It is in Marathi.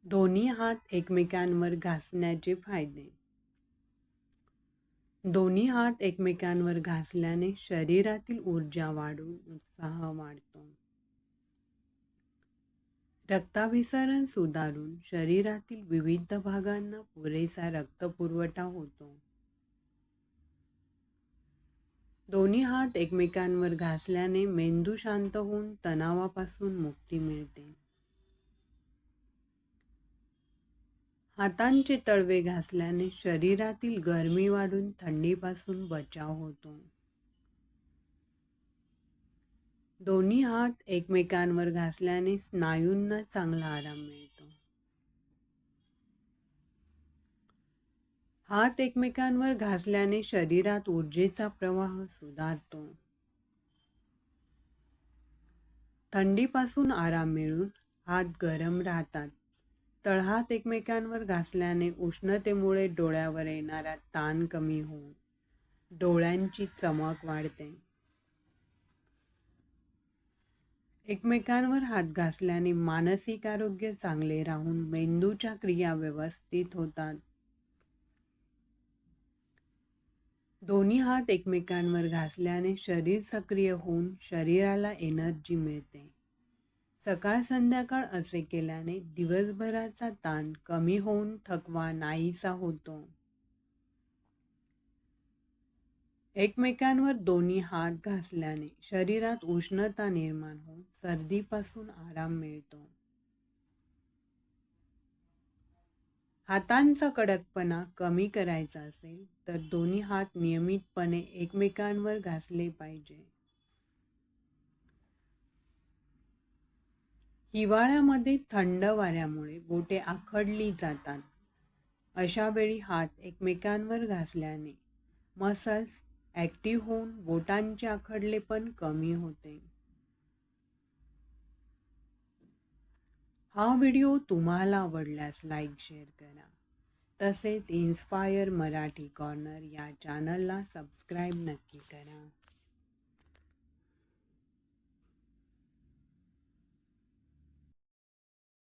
दोन्ही हात एकमेकांवर घासण्याचे फायदे. दोन्ही हात एकमेकांवर घासल्याने शरीरातील ऊर्जा वाढून उत्साह वाढतो. रक्ताभिसरण सुधारून शरीरातील विविध भागांना पुरेसा रक्तपुरवठा होतो. दोन्ही हात एकमेकांवर घासल्याने मेंदू शांत होऊन तणावापासून मुक्ती मिळते. हातांचे तळवे घासल्याने शरीरातील गरमी वाढून थंडीपासून बचाव होतो. दोन्ही हात एकमेकांवर घासल्याने स्नायूंना चांगला आराम मिळतो. हात एकमेकांवर घासल्याने शरीरात ऊर्जेचा प्रवाह सुधारतो. थंडीपासून आराम मिळून हात गरम राहतात. तळहात एकमेकांवर घासल्याने उष्णतेमुळे डोळ्यावर येणारा ताण कमी होऊन डोळ्यांची चमक वाढते. एकमेकांवर हात घासल्याने मानसिक आरोग्य चांगले राहून मेंदूच्या क्रिया व्यवस्थित होतात. दोन्ही हात एकमेकांवर घासल्याने शरीर सक्रिय होऊन शरीराला एनर्जी मिळते. सकाळ संध्याकाळ असे केल्याने दिवसभराचा ताण कमी होऊन थकवा नाहीसा होतो. एकमेकांवर दोन्ही हात घासल्याने शरीरात उष्णता निर्माण होऊन सर्दीपासून आराम मिळतो. हातांचा कडकपणा कमी करायचा असेल तर दोन्ही हात नियमितपणे एकमेकांवर घासले पाहिजे. हिवाळ्यामध्ये थंड वाऱ्यामुळे बोटे आखडली जातात. अशा वेळी हात एकमेकांवर घासल्याने मसल्स ॲक्टिव्ह होऊन बोटांचे आखडलेपण कमी होते. हा व्हिडिओ तुम्हाला आवडल्यास लाईक शेअर करा. तसेच इन्स्पायर मराठी कॉर्नर या चॅनलला सबस्क्राईब नक्की करा.